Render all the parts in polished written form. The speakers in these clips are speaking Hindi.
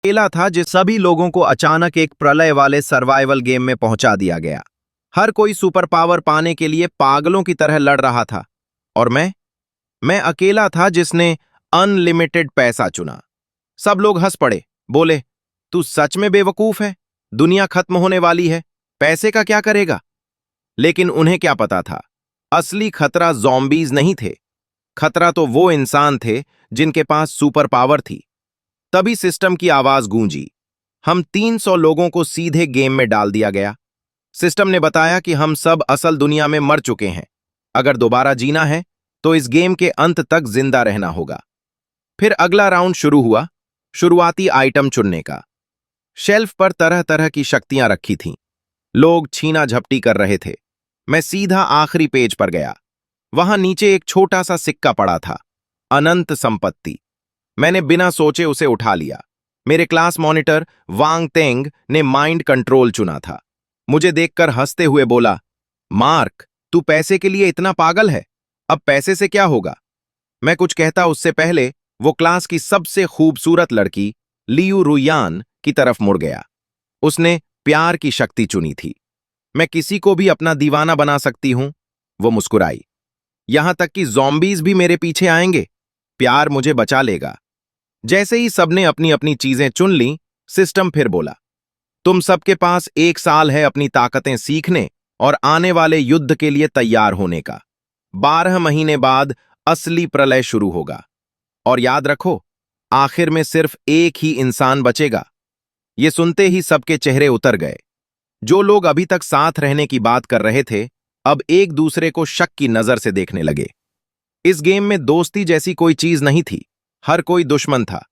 अकेला था जिस सभी लोगों को अचानक एक प्रलय वाले सर्वाइवल गेम में पहुंचा दिया गया। हर कोई सुपर पावर पाने के लिए पागलों की तरह लड़ रहा था। और मैं अकेला था जिसने अनलिमिटेड पैसा चुना। सब लोग हंस पड़े, बोले, तू सच में बेवकूफ है, दुनिया खत्म होने वाली है, पैसे का क्या करेगा? लेकिन उन्हें क्या पता था, असली खतरा ज़ॉम्बीज नहीं थे। खतरा तो वो इंसान थे जिनके पास सुपर पावर थी। तभी सिस्टम की आवाज गूंजी। हम 300 लोगों को सीधे गेम में डाल दिया गया। सिस्टम ने बताया कि हम सब असल दुनिया में मर चुके हैं। अगर दोबारा जीना है तो इस गेम के अंत तक जिंदा रहना होगा। फिर अगला राउंड शुरू हुआ, शुरुआती आइटम चुनने का। शेल्फ पर तरह तरह की शक्तियां रखी थीं। लोग छीना झपटी कर रहे थे। मैं सीधा आखिरी पेज पर गया। वहां नीचे एक छोटा सा सिक्का पड़ा था, अनंत संपत्ति। मैंने बिना सोचे उसे उठा लिया। मेरे क्लास मॉनिटर वांग तेंग ने माइंड कंट्रोल चुना था। मुझे देखकर हंसते हुए बोला, मार्क, तू पैसे के लिए इतना पागल है? अब पैसे से क्या होगा? मैं कुछ कहता उससे पहले वो क्लास की सबसे खूबसूरत लड़की लियू रुयान की तरफ मुड़ गया। उसने प्यार की शक्ति चुनी थी। मैं किसी को भी अपना दीवाना बना सकती हूं, वो मुस्कुराई। यहां तक कि ज़ॉम्बीज भी मेरे पीछे आएंगे। प्यार मुझे बचा लेगा। जैसे ही सबने अपनी अपनी चीजें चुन लीं, सिस्टम फिर बोला, तुम सबके पास 1 साल है अपनी ताकतें सीखने और आने वाले युद्ध के लिए तैयार होने का। 12 महीने बाद असली प्रलय शुरू होगा। और याद रखो, आखिर में सिर्फ एक ही इंसान बचेगा। ये सुनते ही सबके चेहरे उतर गए। जो लोग अभी तक साथ रहने की बात कर रहे थे, अब एक दूसरे को शक की नजर से देखने लगे। इस गेम में दोस्ती जैसी कोई चीज नहीं थी। हर कोई दुश्मन था।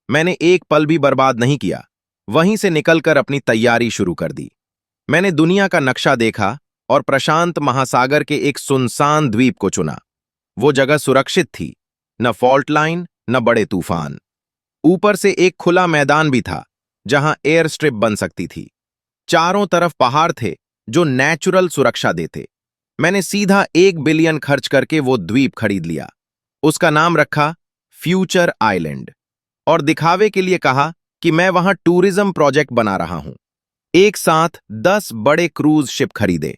मैंने एक पल भी बर्बाद नहीं किया। वहीं से निकलकर अपनी तैयारी शुरू कर दी। मैंने दुनिया का नक्शा देखा और प्रशांत महासागर के एक सुनसान द्वीप को चुना। वो जगह सुरक्षित थी, न फॉल्ट लाइन न बड़े तूफान। ऊपर से एक खुला मैदान भी था जहां एयर स्ट्रिप बन सकती थी। चारों तरफ पहाड़ थे जो नेचुरल सुरक्षा देते। मैंने सीधा 1 बिलियन खर्च करके वो द्वीप खरीद लिया। उसका नाम रखा फ्यूचर आइलैंड और दिखावे के लिए कहा कि मैं वहां टूरिज्म प्रोजेक्ट बना रहा हूं। एक साथ 10 बड़े क्रूज शिप खरीदे,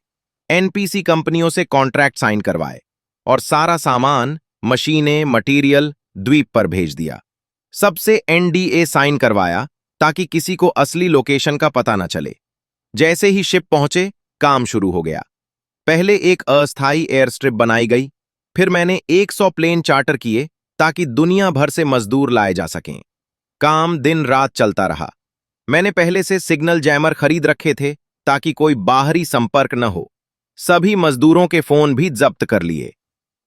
एनपीसी कंपनियों से कॉन्ट्रैक्ट साइन करवाए और सारा सामान, मशीनें, मटीरियल द्वीप पर भेज दिया। सबसे एनडीए साइन करवाया ताकि किसी को असली लोकेशन का पता न चले। जैसे ही शिप पहुंचे, काम शुरू हो गया। पहले एक अस्थायी एयर स्ट्रिप बनाई गई। फिर मैंने 100 प्लेन चार्टर किए ताकि दुनिया भर से मजदूर लाए जा सकें। काम दिन रात चलता रहा। मैंने पहले से सिग्नल जैमर खरीद रखे थे ताकि कोई बाहरी संपर्क न हो। सभी मजदूरों के फोन भी जब्त कर लिए।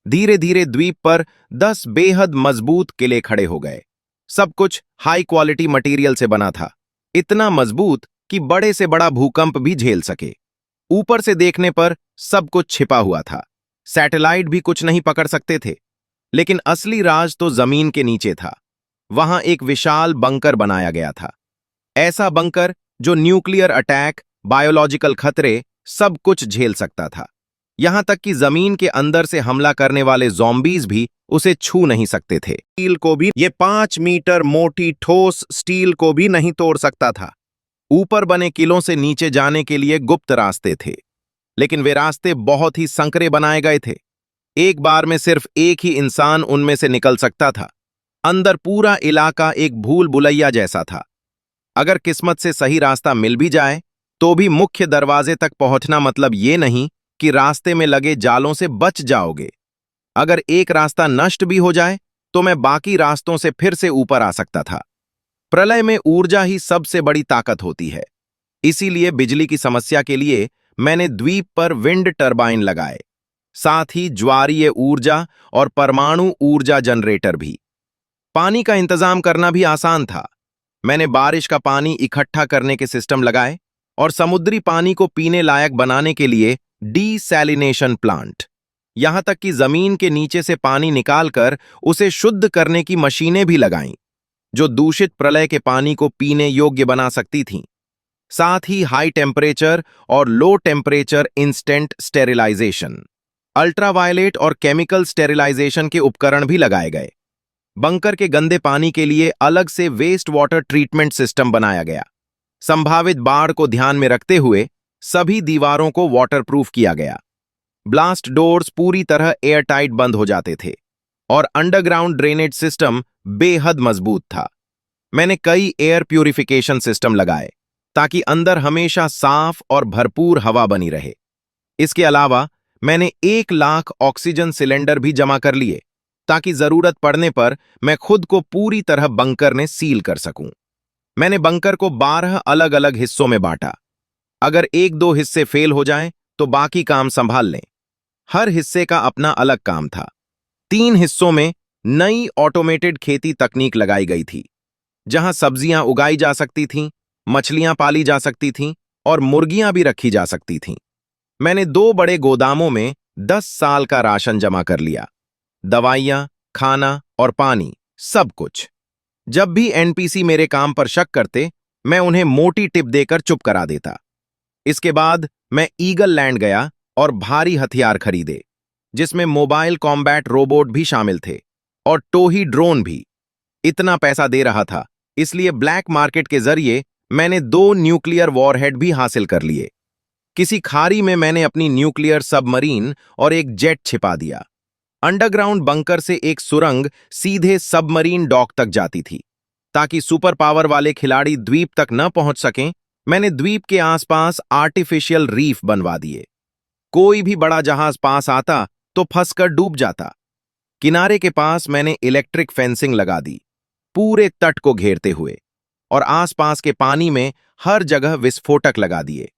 धीरे धीरे द्वीप पर 10 बेहद मजबूत किले खड़े हो गए। सब कुछ हाई क्वालिटी मटेरियल से बना था, इतना मजबूत कि बड़े से बड़ा भूकंप भी झेल सके। ऊपर से देखने पर सब कुछ छिपा हुआ था। सैटेलाइट भी कुछ नहीं पकड़ सकते थे। लेकिन असली राज तो जमीन के नीचे था। वहां एक विशाल बंकर बनाया गया था। ऐसा बंकर जो न्यूक्लियर अटैक, बायोलॉजिकल खतरे, सब कुछ झेल सकता था। यहां तक कि जमीन के अंदर से हमला करने वाले ज़ॉम्बीज भी उसे छू नहीं सकते थे। स्टील को भी, ये 5 मीटर मोटी ठोस स्टील को भी नहीं तोड़ सकता था। ऊपर बने किलों से नीचे जाने के लिए गुप्त रास्ते थे, लेकिन वे रास्ते बहुत ही संकरे बनाए गए थे। एक बार में सिर्फ एक ही इंसान उनमें से निकल सकता था। अंदर पूरा इलाका एक भूल भुलैया जैसा था। अगर किस्मत से सही रास्ता मिल भी जाए तो भी मुख्य दरवाजे तक पहुंचना मतलब ये नहीं कि रास्ते में लगे जालों से बच जाओगे। अगर एक रास्ता नष्ट भी हो जाए तो मैं बाकी रास्तों से फिर से ऊपर आ सकता था। प्रलय में ऊर्जा ही सबसे बड़ी ताकत होती है। इसीलिए बिजली की समस्या के लिए मैंने द्वीप पर विंड टरबाइन लगाए, साथ ही ज्वारीय ऊर्जा और परमाणु ऊर्जा जनरेटर भी। पानी का इंतजाम करना भी आसान था। मैंने बारिश का पानी इकट्ठा करने के सिस्टम लगाए और समुद्री पानी को पीने लायक बनाने के लिए डीसैलिनेशन प्लांट। यहां तक कि जमीन के नीचे से पानी निकालकर उसे शुद्ध करने की मशीनें भी लगाईं, जो दूषित प्रलय के पानी को पीने योग्य बना सकती थीं। साथ ही हाई टेम्परेचर और low temperature instant sterilisation, ultraviolet और केमिकल स्टेरिलाइजेशन के उपकरण भी लगाए गए। बंकर के गंदे पानी के लिए अलग से वेस्ट वाटर ट्रीटमेंट सिस्टम बनाया गया। संभावित बाढ़ को ध्यान में रखते हुए सभी दीवारों को वाटरप्रूफ किया गया। ब्लास्ट डोर्स पूरी तरह एयरटाइट बंद हो जाते थे और अंडरग्राउंड ड्रेनेज सिस्टम बेहद मजबूत था। मैंने कई एयर प्यूरिफिकेशन सिस्टम लगाए ताकि अंदर हमेशा साफ और भरपूर हवा बनी रहे। इसके अलावा मैंने 1 लाख ऑक्सीजन सिलेंडर भी जमा कर लिए ताकि जरूरत पड़ने पर मैं खुद को पूरी तरह बंकर ने सील कर सकूं। मैंने बंकर को 12 अलग अलग हिस्सों में बांटा। अगर 1-2 हिस्से फेल हो जाएं तो बाकी काम संभाल लें। हर हिस्से का अपना अलग काम था। 3 हिस्सों में नई ऑटोमेटेड खेती तकनीक लगाई गई थी, जहां सब्जियां उगाई जा सकती थीं, मछलियां पाली जा सकती थीं और मुर्गियां भी रखी जा सकती थीं। मैंने 2 बड़े गोदामों में 10 साल का राशन जमा कर लिया, दवाइयां, खाना और पानी, सब कुछ। जब भी एनपीसी मेरे काम पर शक करते, मैं उन्हें मोटी टिप देकर चुप करा देता। इसके बाद मैं ईगल लैंड गया और भारी हथियार खरीदे, जिसमें मोबाइल कॉम्बैट रोबोट भी शामिल थे और टोही ड्रोन भी। इतना पैसा दे रहा था, इसलिए ब्लैक मार्केट के जरिए मैंने 2 न्यूक्लियर वॉरहेड भी हासिल कर लिए। किसी खाड़ी में मैंने अपनी न्यूक्लियर सबमरीन और एक जेट छिपा दिया। अंडरग्राउंड बंकर से एक सुरंग सीधे सबमरीन डॉक तक जाती थी। ताकि सुपर पावर वाले खिलाड़ी द्वीप तक न पहुंच सकें, मैंने द्वीप के आसपास आर्टिफिशियल रीफ बनवा दिए। कोई भी बड़ा जहाज पास आता तो फंसकर डूब जाता। किनारे के पास मैंने इलेक्ट्रिक फेंसिंग लगा दी, पूरे तट को घेरते हुए, और आसपास के पानी में हर जगह विस्फोटक लगा दिए।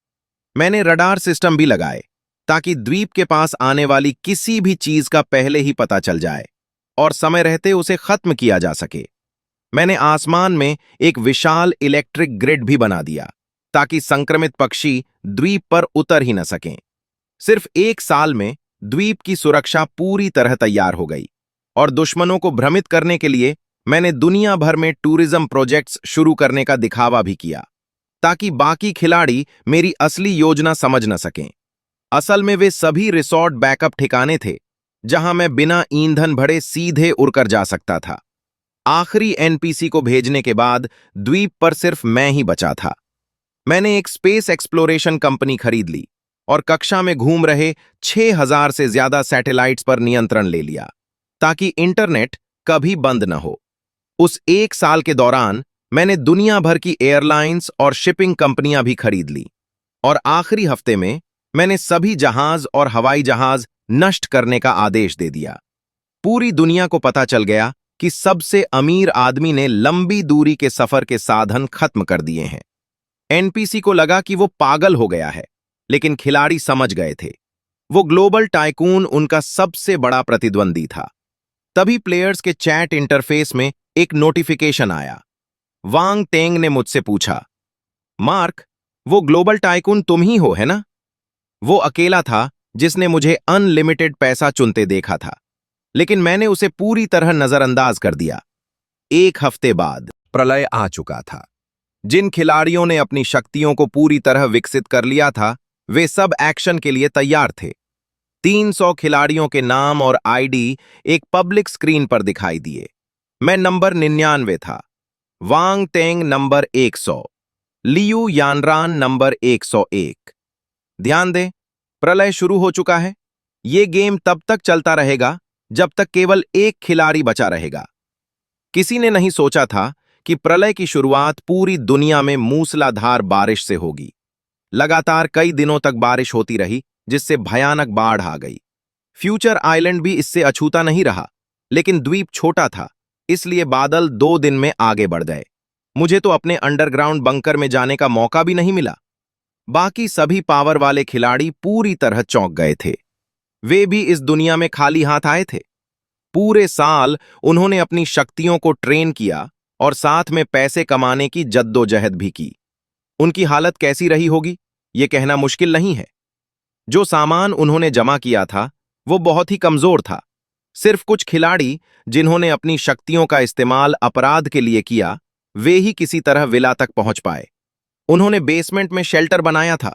मैंने रडार सिस्टम भी लगाए ताकि द्वीप के पास आने वाली किसी भी चीज का पहले ही पता चल जाए और समय रहते उसे खत्म किया जा सके। मैंने आसमान में एक विशाल इलेक्ट्रिक ग्रिड भी बना दिया ताकि संक्रमित पक्षी द्वीप पर उतर ही न सकें। सिर्फ 1 साल में द्वीप की सुरक्षा पूरी तरह तैयार हो गई और दुश्मनों को भ्रमित करने के लिए मैंने दुनिया भर में टूरिज्म प्रोजेक्ट्स शुरू करने का दिखावा भी किया ताकि बाकी खिलाड़ी मेरी असली योजना समझ न सकें। असल में वे सभी रिसॉर्ट बैकअप ठिकाने थे जहां मैं बिना ईंधन भरे सीधे उड़कर जा सकता था। आखिरी एनपीसी को भेजने के बाद द्वीप पर सिर्फ मैं ही बचा था। मैंने एक स्पेस एक्सप्लोरेशन कंपनी खरीद ली और कक्षा में घूम रहे 6000 से ज्यादा सैटेलाइट्स पर नियंत्रण ले लिया ताकि इंटरनेट कभी बंद न हो। उस 1 साल के दौरान मैंने दुनिया भर की एयरलाइंस और शिपिंग कंपनियां भी खरीद ली और आखिरी हफ्ते में मैंने सभी जहाज और हवाई जहाज नष्ट करने का आदेश दे दिया। पूरी दुनिया को पता चल गया कि सबसे अमीर आदमी ने लंबी दूरी के सफर के साधन खत्म कर दिए हैं। एनपीसी को लगा कि वो पागल हो गया है, लेकिन खिलाड़ी समझ गए थे। वो ग्लोबल टाइकून उनका सबसे बड़ा प्रतिद्वंदी था। तभी प्लेयर्स के चैट इंटरफेस में एक नोटिफिकेशन आया। वांग टेंग ने मुझसे पूछा, मार्क, वो ग्लोबल टाइकून तुम ही हो, है ना? वो अकेला था जिसने मुझे अनलिमिटेड पैसा चुनते देखा था, लेकिन मैंने उसे पूरी तरह नजरअंदाज कर दिया। 1 हफ्ते बाद प्रलय आ चुका था। जिन खिलाड़ियों ने अपनी शक्तियों को पूरी तरह विकसित कर लिया था, वे सब एक्शन के लिए तैयार थे। 300 खिलाड़ियों के नाम और आईडी एक पब्लिक स्क्रीन पर दिखाई दिए। मैं नंबर 99 था, वांग टेंग नंबर 100, लियू यानरान नंबर 101। ध्यान दें, प्रलय शुरू हो चुका है। ये गेम तब तक चलता रहेगा जब तक केवल एक खिलाड़ी बचा रहेगा। किसी ने नहीं सोचा था कि प्रलय की शुरुआत पूरी दुनिया में मूसलाधार बारिश से होगी। लगातार कई दिनों तक बारिश होती रही, जिससे भयानक बाढ़ आ गई। फ्यूचर आइलैंड भी इससे अछूता नहीं रहा, लेकिन द्वीप छोटा था, इसलिए बादल 2 दिन में आगे बढ़ गए। मुझे तो अपने अंडरग्राउंड बंकर में जाने का मौका भी नहीं मिला। बाकी सभी पावर वाले खिलाड़ी पूरी तरह चौंक गए थे। वे भी इस दुनिया में खाली हाथ आए थे। पूरे साल उन्होंने अपनी शक्तियों को ट्रेन किया और साथ में पैसे कमाने की जद्दोजहद भी की। उनकी हालत कैसी रही होगी, यह कहना मुश्किल नहीं है। जो सामान उन्होंने जमा किया था, वो बहुत ही कमजोर था। सिर्फ कुछ खिलाड़ी जिन्होंने अपनी शक्तियों का इस्तेमाल अपराध के लिए किया, वे ही किसी तरह विला तक पहुंच पाए। उन्होंने बेसमेंट में शेल्टर बनाया था,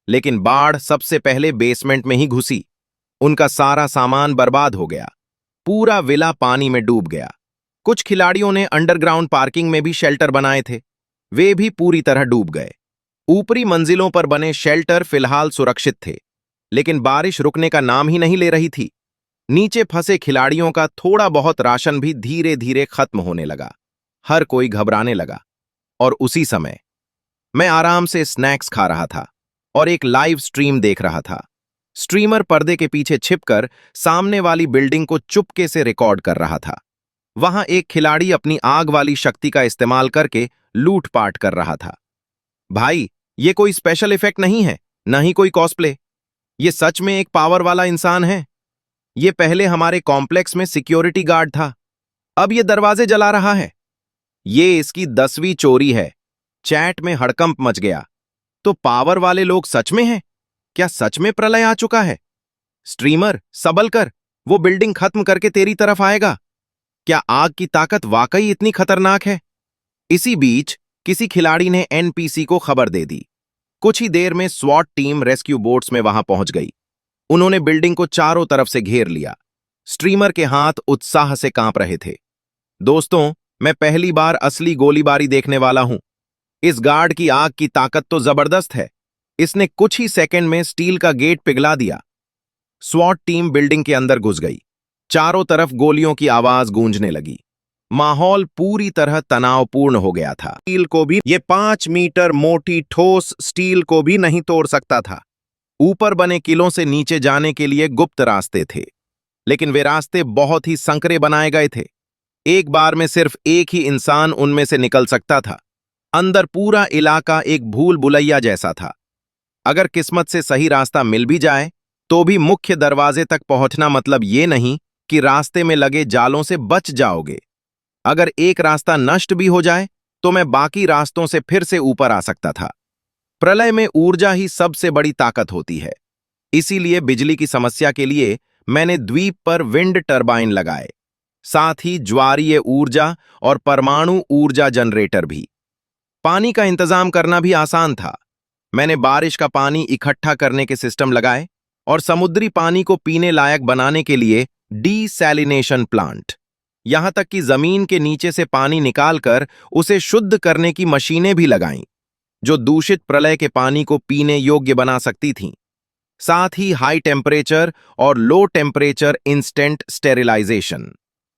लेकिन बाढ़ सबसे पहले बेसमेंट में ही घुसी। उनका सारा सामान बर्बाद हो गया। पूरा विला पानी में डूब गया। कुछ खिलाड़ियों ने अंडरग्राउंड पार्किंग में भी शेल्टर बनाए थे। वे भी पूरी तरह डूब गए। ऊपरी मंजिलों पर बने शेल्टर फिलहाल सुरक्षित थे, लेकिन बारिश रुकने का नाम ही नहीं ले रही थी। नीचे फंसे खिलाड़ियों का थोड़ा बहुत राशन भी धीरे धीरे खत्म होने लगा। हर कोई घबराने लगा। और उसी समय मैं आराम से स्नैक्स खा रहा था और एक लाइव स्ट्रीम देख रहा था। स्ट्रीमर पर्दे के पीछे छिपकर सामने वाली बिल्डिंग को चुपके से रिकॉर्ड कर रहा था। वहां एक खिलाड़ी अपनी आग वाली शक्ति का इस्तेमाल करके लूटपाट कर रहा था। भाई, ये कोई स्पेशल इफेक्ट नहीं है, न ही कोई कॉस्प्ले। ये सच में एक पावर वाला इंसान है। ये पहले हमारे कॉम्प्लेक्स में सिक्योरिटी गार्ड था, अब ये दरवाजे जला रहा है। ये इसकी 10वीं चोरी है। चैट में हड़कंप मच गया। तो पावर वाले लोग सच में हैं? क्या सच में प्रलय आ चुका है? स्ट्रीमर, सबल कर, वो बिल्डिंग खत्म करके तेरी तरफ आएगा। क्या आग की ताकत वाकई इतनी खतरनाक है? इसी बीच किसी खिलाड़ी ने एनपीसी को खबर दे दी। कुछ ही देर में स्वॉट टीम रेस्क्यू बोट्स में वहां पहुंच गई। उन्होंने बिल्डिंग को चारों तरफ से घेर लिया। स्ट्रीमर के हाथ उत्साह से कांप रहे थे। दोस्तों, मैं पहली बार असली गोलीबारी देखने वाला हूं। इस गार्ड की आग की ताकत तो जबरदस्त है। इसने कुछ ही सेकंड में स्टील का गेट पिघला दिया। स्वॉट टीम बिल्डिंग के अंदर घुस गई। चारों तरफ गोलियों की आवाज गूंजने लगी। माहौल पूरी तरह तनावपूर्ण हो गया था। स्टील को भी, ये 5 मीटर मोटी ठोस स्टील को भी नहीं तोड़ सकता था। ऊपर बने किलों से नीचे जाने के लिए गुप्त रास्ते थे, लेकिन वे रास्ते बहुत ही संकरे बनाए गए थे। एक बार में सिर्फ एक ही इंसान उनमें से निकल सकता था। अंदर पूरा इलाका एक भूल भुलैया जैसा था। अगर किस्मत से सही रास्ता मिल भी जाए, तो भी मुख्य दरवाजे तक पहुंचना मतलब ये नहीं कि रास्ते में लगे जालों से बच जाओगे। अगर एक रास्ता नष्ट भी हो जाए, तो मैं बाकी रास्तों से फिर से ऊपर आ सकता था। प्रलय में ऊर्जा ही सबसे बड़ी ताकत होती है। इसीलिए बिजली की समस्या के लिए मैंने द्वीप पर विंड टरबाइन लगाए, साथ ही ज्वारीय ऊर्जा और परमाणु ऊर्जा जनरेटर भी। पानी का इंतजाम करना भी आसान था। मैंने बारिश का पानी इकट्ठा करने के सिस्टम लगाए और समुद्री पानी को पीने लायक बनाने के लिए डीसैलिनेशन प्लांट। यहां तक कि जमीन के नीचे से पानी निकालकर उसे शुद्ध करने की मशीनें भी लगाईं, जो दूषित प्रलय के पानी को पीने योग्य बना सकती थीं। साथ ही हाई टेम्परेचर और low temperature instant sterilisation,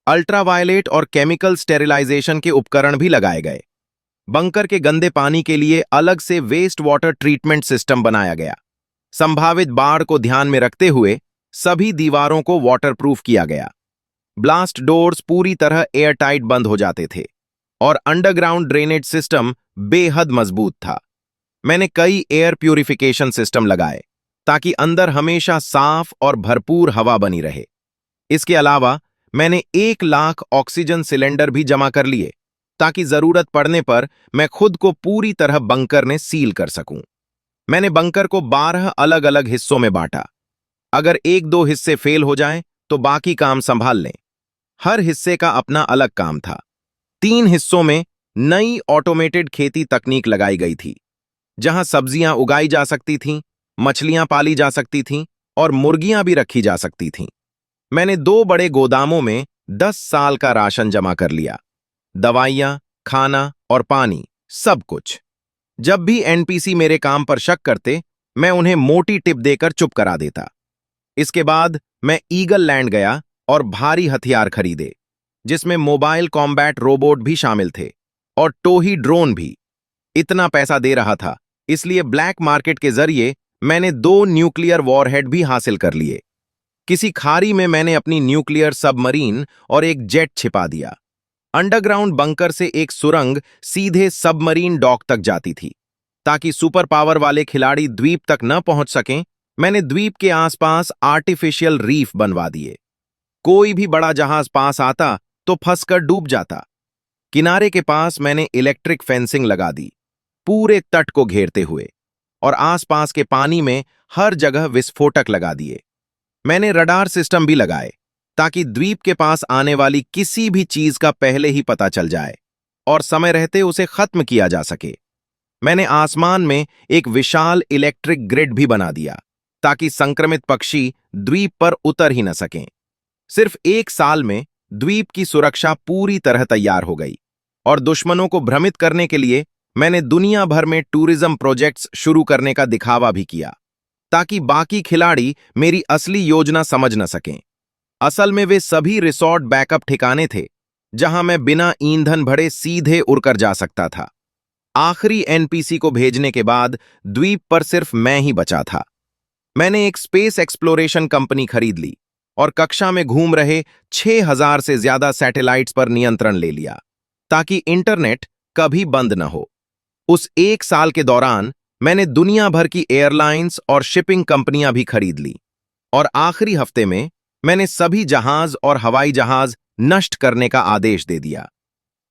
ultraviolet और केमिकल स्टेरिलाइजेशन के उपकरण भी लगाए गए। बंकर के गंदे पानी के लिए अलग से वेस्ट वाटर ट्रीटमेंट सिस्टम बनाया गया। संभावित बाढ़ को ध्यान में रखते हुए सभी दीवारों को वाटरप्रूफ किया गया। ब्लास्ट डोर्स पूरी तरह एयरटाइट बंद हो जाते थे और अंडरग्राउंड ड्रेनेज सिस्टम बेहद मजबूत था। मैंने कई एयर प्यूरिफिकेशन सिस्टम लगाए ताकि अंदर हमेशा साफ और भरपूर हवा बनी रहे। इसके अलावा मैंने 1 लाख ऑक्सीजन सिलेंडर भी जमा कर लिए ताकि जरूरत पड़ने पर मैं खुद को पूरी तरह बंकर में सील कर सकूं। मैंने बंकर को 12 अलग अलग हिस्सों में बांटा। अगर 1-2 हिस्से फेल हो जाएं, तो बाकी काम संभाल लें। हर हिस्से का अपना अलग काम था। 3 हिस्सों में नई ऑटोमेटेड खेती तकनीक लगाई गई थी, जहां सब्जियां उगाई जा सकती थीं, मछलियां पाली जा सकती थीं और मुर्गियां भी रखी जा सकती थीं। मैंने 2 बड़े गोदामों में 10 साल का राशन जमा कर लिया। दवाइयां, खाना और पानी, सब कुछ। जब भी एनपीसी मेरे काम पर शक करते, मैं उन्हें मोटी टिप देकर चुप करा देता। इसके बाद मैं ईगल लैंड गया और भारी हथियार खरीदे, जिसमें मोबाइल कॉम्बैट रोबोट भी शामिल थे और टोही ड्रोन भी। इतना पैसा दे रहा था, इसलिए ब्लैक मार्केट के जरिए मैंने 2 न्यूक्लियर वॉरहेड भी हासिल कर लिए। किसी खाड़ी में मैंने अपनी न्यूक्लियर सबमरीन और एक जेट छिपा दिया। अंडरग्राउंड बंकर से एक सुरंग सीधे सबमरीन डॉक तक जाती थी। ताकि सुपर पावर वाले खिलाड़ी द्वीप तक न पहुंच सकें, मैंने द्वीप के आसपास आर्टिफिशियल रीफ बनवा दिए। कोई भी बड़ा जहाज पास आता तो फंसकर डूब जाता। किनारे के पास मैंने इलेक्ट्रिक फेंसिंग लगा दी, पूरे तट को घेरते हुए, और आसपास के पानी में हर जगह विस्फोटक लगा दिए। मैंने रडार सिस्टम भी लगाए ताकि द्वीप के पास आने वाली किसी भी चीज का पहले ही पता चल जाए और समय रहते उसे खत्म किया जा सके। मैंने आसमान में एक विशाल इलेक्ट्रिक ग्रिड भी बना दिया ताकि संक्रमित पक्षी द्वीप पर उतर ही न सकें। सिर्फ 1 साल में द्वीप की सुरक्षा पूरी तरह तैयार हो गई और दुश्मनों को भ्रमित करने के लिए मैंने दुनिया भर में टूरिज्म प्रोजेक्ट्स शुरू करने का दिखावा भी किया, ताकि बाकी खिलाड़ी मेरी असली योजना समझ न सकें। असल में वे सभी रिसॉर्ट बैकअप ठिकाने थे, जहां मैं बिना ईंधन भरे सीधे उड़कर जा सकता था। आखिरी एनपीसी को भेजने के बाद द्वीप पर सिर्फ मैं ही बचा था। मैंने एक स्पेस एक्सप्लोरेशन कंपनी खरीद ली और कक्षा में घूम रहे 6000 से ज्यादा सैटेलाइट्स पर नियंत्रण ले लिया, ताकि इंटरनेट कभी बंद न हो। उस एक साल के दौरान मैंने दुनिया भर की एयरलाइंस और शिपिंग कंपनियां भी खरीद ली और आखिरी हफ्ते में मैंने सभी जहाज और हवाई जहाज नष्ट करने का आदेश दे दिया।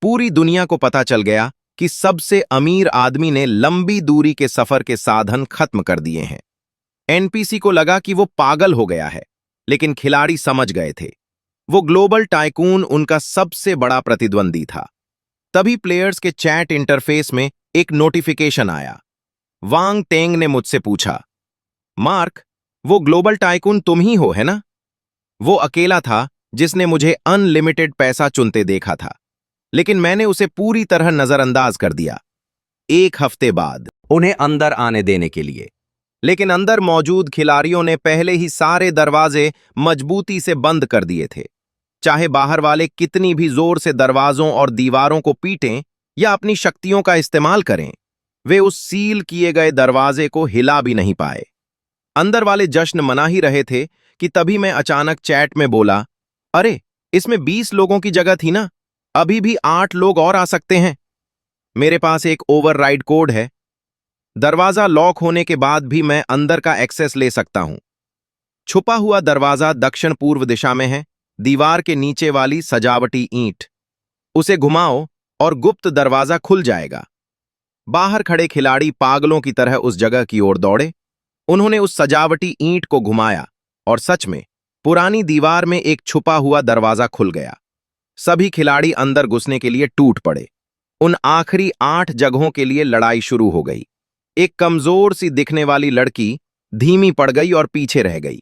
पूरी दुनिया को पता चल गया कि सबसे अमीर आदमी ने लंबी दूरी के सफर के साधन खत्म कर दिए हैं। एनपीसी को लगा कि वो पागल हो गया है, लेकिन खिलाड़ी समझ गए थे। वो ग्लोबल टाइकून उनका सबसे बड़ा प्रतिद्वंदी था। तभी प्लेयर्स के चैट इंटरफेस में एक नोटिफिकेशन आया। वांग टेंग ने मुझसे पूछा, मार्क, वो ग्लोबल टाइकून तुम ही हो, है ना? वो अकेला था जिसने मुझे अनलिमिटेड पैसा चुनते देखा था, लेकिन मैंने उसे पूरी तरह नजरअंदाज कर दिया। एक हफ्ते बाद उन्हें अंदर आने देने के लिए, लेकिन अंदर मौजूद खिलाड़ियों ने पहले ही सारे दरवाजे मजबूती से बंद कर दिए थे। चाहे बाहर वाले कितनी भी जोर से दरवाजों और दीवारों को पीटें या अपनी शक्तियों का इस्तेमाल करें, वे उस सील किए गए दरवाजे को हिला भी नहीं पाए। अंदर वाले जश्न मना ही रहे थे कि तभी मैं अचानक चैट में बोला, अरे, इसमें 20 लोगों की जगह थी ना, अभी भी 8 लोग और आ सकते हैं। मेरे पास एक ओवरराइड कोड है। दरवाजा लॉक होने के बाद भी मैं अंदर का एक्सेस ले सकता हूं। छुपा हुआ दरवाजा दक्षिण पूर्व दिशा में है, दीवार के नीचे वाली सजावटी ईंट। उसे घुमाओ और गुप्त दरवाजा खुल जाएगा। बाहर खड़े खिलाड़ी पागलों की तरह उस जगह की ओर दौड़े। उन्होंने उस सजावटी ईंट को घुमाया और सच में पुरानी दीवार में एक छुपा हुआ दरवाजा खुल गया। सभी खिलाड़ी अंदर घुसने के लिए टूट पड़े। उन आखिरी 8 जगहों के लिए लड़ाई शुरू हो गई। एक कमजोर सी दिखने वाली लड़की धीमी पड़ गई और पीछे रह गई।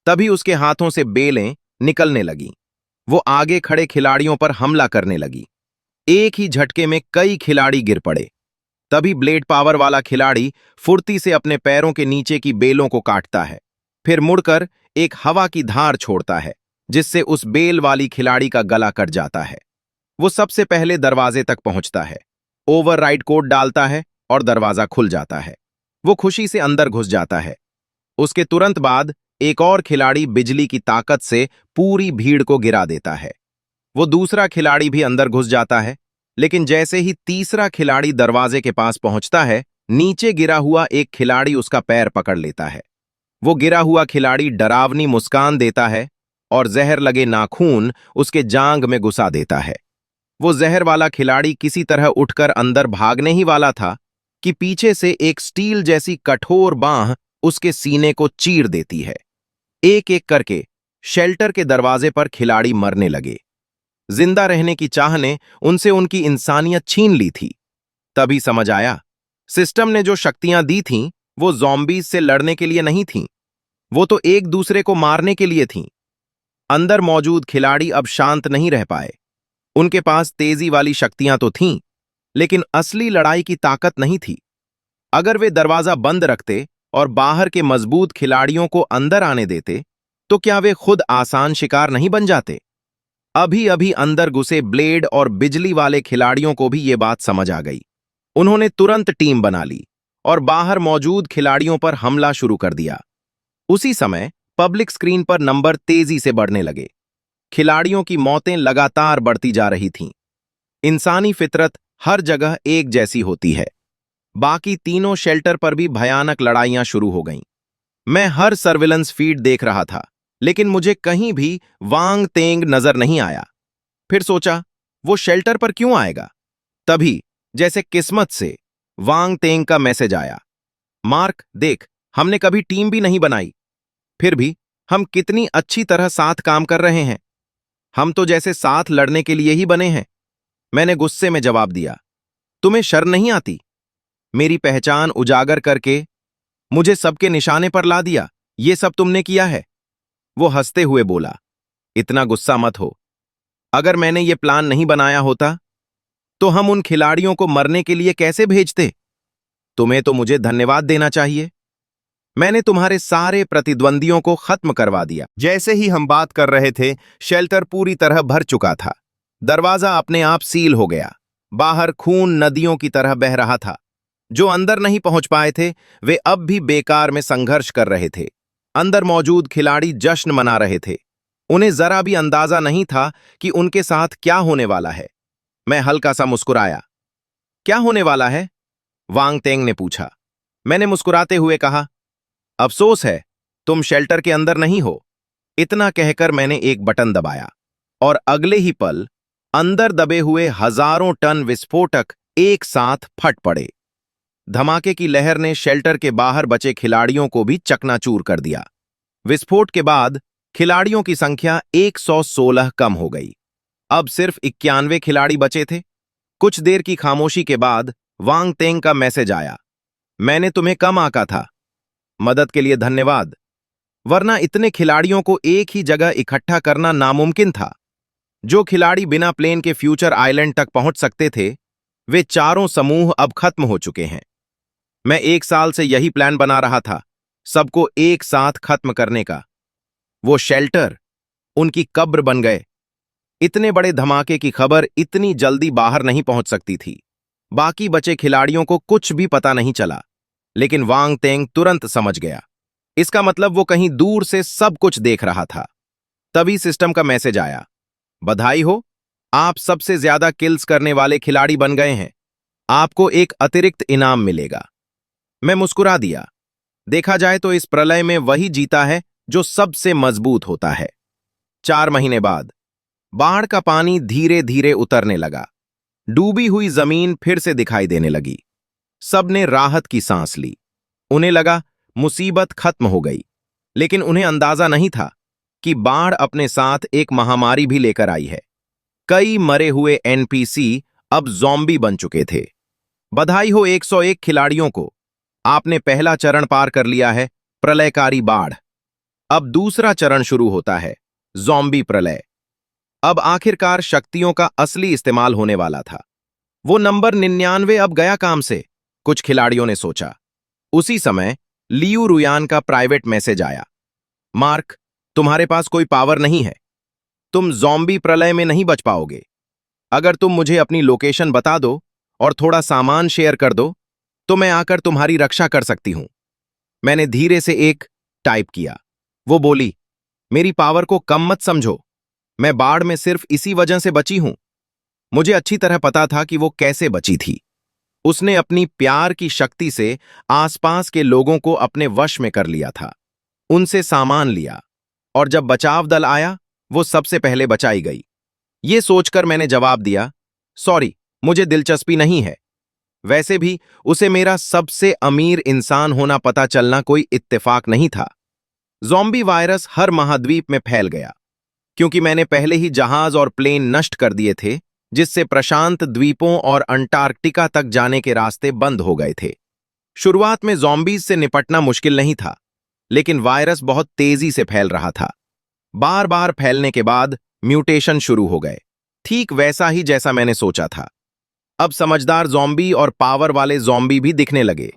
तभी उसके हाथों से बेलें निकलने लगीं। वो आगे खड़े खिलाड़ियों पर हमला करने लगी। एक ही झटके में कई खिलाड़ी गिर पड़े। तभी ब्लेड पावर वाला खिलाड़ी फुर्ती से अपने पैरों के नीचे की बेलों को काटता है, फिर मुड़कर एक हवा की धार छोड़ता है, जिससे उस बेल वाली खिलाड़ी का गला कट जाता है। वो सबसे पहले दरवाजे तक पहुंचता है, ओवरराइड कोड डालता है और दरवाजा खुल जाता है। वो खुशी से अंदर घुस जाता है। उसके तुरंत बाद एक और खिलाड़ी बिजली की ताकत से पूरी भीड़ को गिरा देता है। वो दूसरा खिलाड़ी भी अंदर घुस जाता है, लेकिन जैसे ही तीसरा खिलाड़ी दरवाजे के पास पहुंचता है, नीचे गिरा हुआ एक खिलाड़ी उसका पैर पकड़ लेता है। वो गिरा हुआ खिलाड़ी डरावनी मुस्कान देता है और जहर लगे नाखून उसके जांग में घुसा देता है। वो जहर वाला खिलाड़ी किसी तरह उठकर अंदर भागने ही वाला था कि पीछे से एक स्टील जैसी कठोर बांह उसके सीने को चीर देती है। एक एक करके शेल्टर के दरवाजे पर खिलाड़ी मरने लगे। जिंदा रहने की चाह ने उनसे उनकी इंसानियत छीन ली थी। तभी समझ आया, सिस्टम ने जो शक्तियां दी थीं, वो ज़ॉम्बीज से लड़ने के लिए नहीं थीं। वो तो एक दूसरे को मारने के लिए थीं। अंदर मौजूद खिलाड़ी अब शांत नहीं रह पाए। उनके पास तेजी वाली शक्तियां तो थीं, लेकिन असली लड़ाई की ताकत नहीं थी। अगर वे दरवाजा बंद रखते और बाहर के मजबूत खिलाड़ियों को अंदर आने देते, तो क्या वे खुद आसान शिकार नहीं बन जाते? अभी अभी अंदर घुसे ब्लेड और बिजली वाले खिलाड़ियों को भी ये बात समझ आ गई। उन्होंने तुरंत टीम बना ली और बाहर मौजूद खिलाड़ियों पर हमला शुरू कर दिया। उसी समय पब्लिक स्क्रीन पर नंबर तेजी से बढ़ने लगे। खिलाड़ियों की मौतें लगातार बढ़ती जा रही थीं। इंसानी फितरत हर जगह एक जैसी होती है। बाकी तीनों शेल्टर पर भी भयानक लड़ाइयां शुरू हो गईं। मैं हर सर्विलेंस फीड देख रहा था, लेकिन मुझे कहीं भी वांग तेंग नजर नहीं आया। फिर सोचा, वो शेल्टर पर क्यों आएगा? तभी जैसे किस्मत से वांग तेंग का मैसेज आया, मार्क देख, हमने कभी टीम भी नहीं बनाई, फिर भी हम कितनी अच्छी तरह साथ काम कर रहे हैं। हम तो जैसे साथ लड़ने के लिए ही बने हैं। मैंने गुस्से में जवाब दिया, तुम्हें शर्म नहीं आती? मेरी पहचान उजागर करके मुझे सबके निशाने पर ला दिया। ये सब तुमने किया है? वो हंसते हुए बोला, इतना गुस्सा मत हो। अगर मैंने ये प्लान नहीं बनाया होता तो हम उन खिलाड़ियों को मरने के लिए कैसे भेजते? तुम्हें तो मुझे धन्यवाद देना चाहिए। मैंने तुम्हारे सारे प्रतिद्वंदियों को खत्म करवा दिया। जैसे ही हम बात कर रहे थे, शेल्टर पूरी तरह भर चुका था। दरवाजा अपने आप सील हो गया। बाहर खून नदियों की तरह बह रहा था। जो अंदर नहीं पहुंच पाए थे, वे अब भी बेकार में संघर्ष कर रहे थे। अंदर मौजूद खिलाड़ी जश्न मना रहे थे। उन्हें जरा भी अंदाजा नहीं था कि उनके साथ क्या होने वाला है। मैं हल्का सा मुस्कुराया। क्या होने वाला है? वांग तेंग ने पूछा। मैंने मुस्कुराते हुए कहा, अफसोस है, तुम शेल्टर के अंदर नहीं हो। इतना कहकर मैंने एक बटन दबाया और अगले ही पल अंदर दबे हुए हजारों टन विस्फोटक एक साथ फट पड़े। धमाके की लहर ने शेल्टर के बाहर बचे खिलाड़ियों को भी चकनाचूर कर दिया। विस्फोट के बाद खिलाड़ियों की संख्या 116 कम हो गई। अब सिर्फ 91 खिलाड़ी बचे थे। कुछ देर की खामोशी के बाद वांग तेंग का मैसेज आया। मैंने तुम्हें कम आंका था। मदद के लिए धन्यवाद, वरना इतने खिलाड़ियों को एक ही जगह इकट्ठा करना नामुमकिन था। जो खिलाड़ी बिना प्लेन के फ्यूचर आइलैंड तक पहुंच सकते थे, वे चारों समूह अब खत्म हो चुके हैं। मैं 1 साल से यही प्लान बना रहा था, सबको एक साथ खत्म करने का। वो शेल्टर उनकी कब्र बन गए। इतने बड़े धमाके की खबर इतनी जल्दी बाहर नहीं पहुंच सकती थी। बाकी बचे खिलाड़ियों को कुछ भी पता नहीं चला, लेकिन वांग तेंग तुरंत समझ गया। इसका मतलब वो कहीं दूर से सब कुछ देख रहा था। तभी सिस्टम का मैसेज आया, बधाई हो, आप सबसे ज्यादा किल्स करने वाले खिलाड़ी बन गए हैं। आपको एक अतिरिक्त इनाम मिलेगा। मैं मुस्कुरा दिया। देखा जाए तो इस प्रलय में वही जीता है जो सबसे मजबूत होता है। 4 महीने बाद बाढ़ का पानी धीरे धीरे उतरने लगा। डूबी हुई जमीन फिर से दिखाई देने लगी। सबने राहत की सांस ली। उन्हें लगा मुसीबत खत्म हो गई, लेकिन उन्हें अंदाजा नहीं था कि बाढ़ अपने साथ एक महामारी भी लेकर आई है। कई मरे हुए एनपीसी अब ज़ॉम्बी बन चुके थे। बधाई हो 101 खिलाड़ियों को, आपने पहला चरण पार कर लिया है, प्रलयकारी बाढ़। अब दूसरा चरण शुरू होता है, ज़ॉम्बी प्रलय। अब आखिरकार शक्तियों का असली इस्तेमाल होने वाला था। वो नंबर 99 अब गया काम से, कुछ खिलाड़ियों ने सोचा। उसी समय लियू रुयान का प्राइवेट मैसेज आया। मार्क, तुम्हारे पास कोई पावर नहीं है। तुम ज़ॉम्बी प्रलय में नहीं बच पाओगे। अगर तुम मुझे अपनी लोकेशन बता दो और थोड़ा सामान शेयर कर दो, तो मैं आकर तुम्हारी रक्षा कर सकती हूं। मैंने धीरे से एक टाइप किया। वो बोली, मेरी पावर को कम मत समझो। मैं बाढ़ में सिर्फ इसी वजह से बची हूं। मुझे अच्छी तरह पता था कि वो कैसे बची थी। उसने अपनी प्यार की शक्ति से आसपास के लोगों को अपने वश में कर लिया था। उनसे सामान लिया, और जब बचाव दल आया, वो सबसे पहले बचाई गई। ये सोचकर मैंने जवाब दिया, सॉरी, मुझे दिलचस्पी नहीं है। वैसे भी उसे मेरा सबसे अमीर इंसान होना पता चलना कोई इत्तेफाक नहीं था। ज़ॉम्बी वायरस हर महाद्वीप में फैल गया, क्योंकि मैंने पहले ही जहाज और प्लेन नष्ट कर दिए थे, जिससे प्रशांत द्वीपों और अंटार्कटिका तक जाने के रास्ते बंद हो गए थे। शुरुआत में ज़ॉम्बीज से निपटना मुश्किल नहीं था, लेकिन वायरस बहुत तेजी से फैल रहा था। बार बार फैलने के बाद म्यूटेशन शुरू हो गए, ठीक वैसा ही जैसा मैंने सोचा था। अब समझदार ज़ॉम्बी और पावर वाले ज़ॉम्बी भी दिखने लगे।